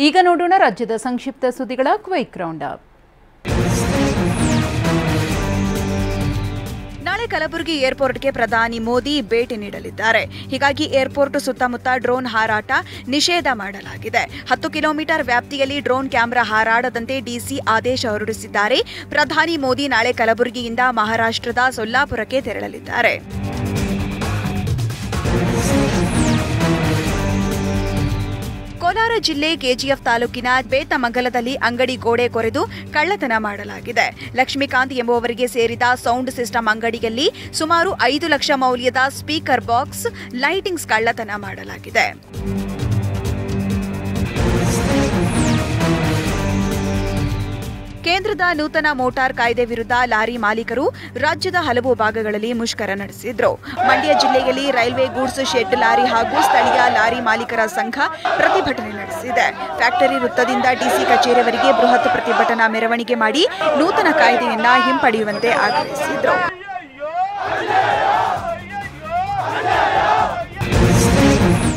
ಈಗ ನೋಡೋಣ ರಾಜ್ಯದ ಸಂಕ್ಷಿಪ್ತ ಸುದ್ದಿಗಳ ಕ್ವಿಕ್ ರೌಂಡ್ ಅಪ್. ನಾಳೆ ಕಲಬುರಗಿ ಏರ್ಪೋರ್ಟ್ಗೆ ಪ್ರಧಾನಿ ಮೋದಿ ಭೇಟಿ ನೀಡಲಿದ್ದಾರೆ. ಹೀಗಾಗಿ ಏರ್ಪೋರ್ಟ್ ಸುತ್ತಮುತ್ತ ಡ್ರೋನ್ ಹಾರಾಟ ನಿಷೇಧ ಮಾಡಲಾಗಿದೆ. 10 ಕಿಲೋಮೀಟರ್ ವ್ಯಾಪ್ತಿಯಲ್ಲಿ ಡ್ರೋನ್ ಕ್ಯಾಮೆರಾ ಹಾರಾಡದಂತೆ ಡಿಸಿ ಆದೇಶ ಹೊರಡಿಸಿದ್ದಾರೆ. ಪ್ರಧಾನಿ ಮೋದಿ ನಾಳೆ ಕಲಬುರಗಿಯಿಂದ ಮಹಾರಾಷ್ಟ್ರದ ಸೊಲ್ಲಾಪುರಕ್ಕೆ ತೆರಳಲಿದ್ದಾರೆ. ಕೋಲಾರ ಜಿಲ್ಲೆ ಕೆಜಿಎಫ್ ತಾಲೂಕಿನ ಬೇತಮಂಗಲದಲ್ಲಿ ಅಂಗಡಿ ಗೋಡೆ ಕೊರೆದು ಕಳ್ಳತನ ಮಾಡಲಾಗಿದೆ. ಲಕ್ಷ್ಮೀಕಾಂತ್ ಎಂಬುವವರಿಗೆ ಸೇರಿದ ಸೌಂಡ್ ಸಿಸ್ಟಮ್ ಅಂಗಡಿಯಲ್ಲಿ ಸುಮಾರು 5 ಲಕ್ಷ ಮೌಲ್ಯದ ಸ್ಪೀಕರ್ ಬಾಕ್ಸ್, ಲೈಟಿಂಗ್ಸ್ ಕಳ್ಳತನ ಮಾಡಲಾಗಿದೆ. ಕೇಂದ್ರದ ನೂತನ ಮೋಟಾರ್ ಕಾಯ್ದೆ ವಿರುದ್ಧ ಲಾರಿ ಮಾಲೀಕರು ರಾಜ್ಯದ ಹಲವು ಭಾಗಗಳಲ್ಲಿ ಮುಷ್ಕರ ನಡೆಸಿದ್ರು. ಮಂಡ್ಯ ಜಿಲ್ಲೆಯಲ್ಲಿ ರೈಲ್ವೆ ಗೂಡ್ಸ್ ಶೆಡ್ ಲಾರಿ ಹಾಗೂ ಸ್ಥಳೀಯ ಲಾರಿ ಮಾಲೀಕರ ಸಂಘ ಪ್ರತಿಭಟನೆ ನಡೆಸಿದೆ. ಫ್ಯಾಕ್ಟರಿ ವೃತ್ತದಿಂದ ಡಿಸಿ ಕಚೇರಿವರೆಗೆ ಬೃಹತ್ ಪ್ರತಿಭಟನಾ ಮೆರವಣಿಗೆ ಮಾಡಿ ನೂತನ ಕಾಯ್ದೆಯನ್ನ ಹಿಂಪಡೆಯುವಂತೆ ಆಗ್ರಹಿಸಿದ್ರು.